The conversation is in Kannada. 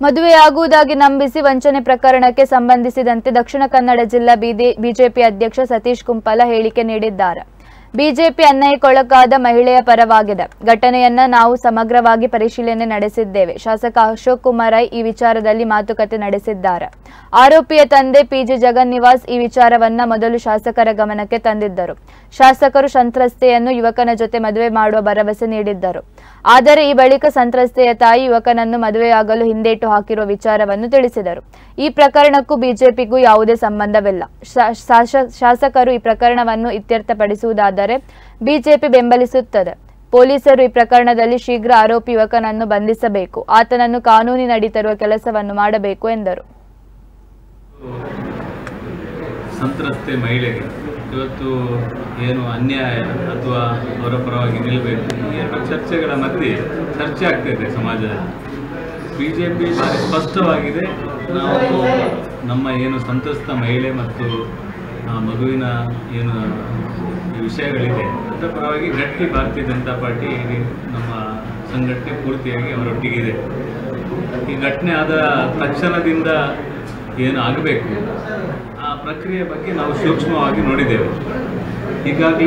ಮದುವೆಯಾಗುವುದಾಗಿ ನಂಬಿಸಿ ವಂಚನೆ ಪ್ರಕರಣಕ್ಕೆ ಸಂಬಂಧಿಸಿದಂತೆ ದಕ್ಷಿಣ ಕನ್ನಡ ಜಿಲ್ಲಾ ಬಿಜೆಪಿ ಅಧ್ಯಕ್ಷ ಸತೀಶ್ ಕುಂಪಲ ಹೇಳಿಕೆ ನೀಡಿದ್ದಾರೆ. ಬಿಜೆಪಿ ಅನ್ಯಾಯಕ್ಕೊಳಗಾದ ಮಹಿಳೆಯ ಪರವಾಗಿದೆ. ಘಟನೆಯನ್ನ ನಾವು ಸಮಗ್ರವಾಗಿ ಪರಿಶೀಲನೆ ನಡೆಸಿದ್ದೇವೆ. ಶಾಸಕ ಅಶೋಕ್ ಕುಮಾರ್ ರೈ ಈ ವಿಚಾರದಲ್ಲಿ ಮಾತುಕತೆ ನಡೆಸಿದ್ದಾರೆ. ಆರೋಪಿಯ ತಂದೆ ಪಿಜಿ ಜಗನ್ನಿವಾಸ್ ಈ ವಿಚಾರವನ್ನ ಮೊದಲು ಶಾಸಕರ ಗಮನಕ್ಕೆ ತಂದಿದ್ದರು. ಶಾಸಕರು ಸಂತ್ರಸ್ತೆಯನ್ನು ಯುವಕನ ಜೊತೆ ಮದುವೆ ಮಾಡುವ ಭರವಸೆ ನೀಡಿದ್ದರು. ಆದರೆ ಈ ಬಳಿಕ ಸಂತ್ರಸ್ತೆಯ ತಾಯಿ ಯುವಕನನ್ನು ಮದುವೆಯಾಗಲು ಹಿಂದೇಟು ಹಾಕಿರುವ ವಿಚಾರವನ್ನು ತಿಳಿಸಿದರು. ಈ ಪ್ರಕರಣಕ್ಕೂ ಬಿಜೆಪಿಗೂ ಯಾವುದೇ ಸಂಬಂಧವಿಲ್ಲ. ಶಾಸಕರು ಈ ಪ್ರಕರಣವನ್ನು ಇತ್ಯರ್ಥಪಡಿಸುವುದಾದರೆ ಬಿಜೆಪಿ ಬೆಂಬಲಿಸುತ್ತದೆ. ಪೊಲೀಸರು ಈ ಪ್ರಕರಣದಲ್ಲಿ ಶೀಘ್ರ ಆರೋಪಿ ಯುವಕನನ್ನು ಬಂಧಿಸಬೇಕು. ಆತನನ್ನು ಕಾನೂನಿನಡಿ ತರುವ ಕೆಲಸವನ್ನು ಮಾಡಬೇಕು ಎಂದರು. ಸಂತ್ರಸ್ತೆ ಮಹಿಳೆಗೆ ಇವತ್ತು ಏನು ಅನ್ಯಾಯ ಅಥವಾ ಅವರ ಪರವಾಗಿ ನಿಲ್ಲಬೇಕು, ಈ ಎರಡು ಚರ್ಚೆಗಳ ಮಧ್ಯೆ ಚರ್ಚೆ ಆಗ್ತಾಯಿದೆ ಸಮಾಜದಲ್ಲಿ. ಬಿಜೆಪಿ ಭಾರಿ ಸ್ಪಷ್ಟವಾಗಿದೆ. ನಾವು ನಮ್ಮ ಏನು ಸಂತ್ರಸ್ತ ಮಹಿಳೆ ಮತ್ತು ಮಗುವಿನ ಏನು ವಿಷಯಗಳಿದೆ ಅದರ ಪರವಾಗಿ ಗಟ್ಟಿ ಭಾರತೀಯ ಜನತಾ ಪಾರ್ಟಿ ನಮ್ಮ ಸಂಘಟನೆ ಪೂರ್ತಿಯಾಗಿ ಅವರೊಟ್ಟಿಗಿದೆ. ಈ ಘಟನೆ ಆದ ತಕ್ಷಣದಿಂದ ಏನು ಆಗಬೇಕು ಆ ಪ್ರಕ್ರಿಯೆ ಬಗ್ಗೆ ನಾವು ಸೂಕ್ಷ್ಮವಾಗಿ ನೋಡಿದ್ದೇವೆ. ಈಗಾಗಲೇ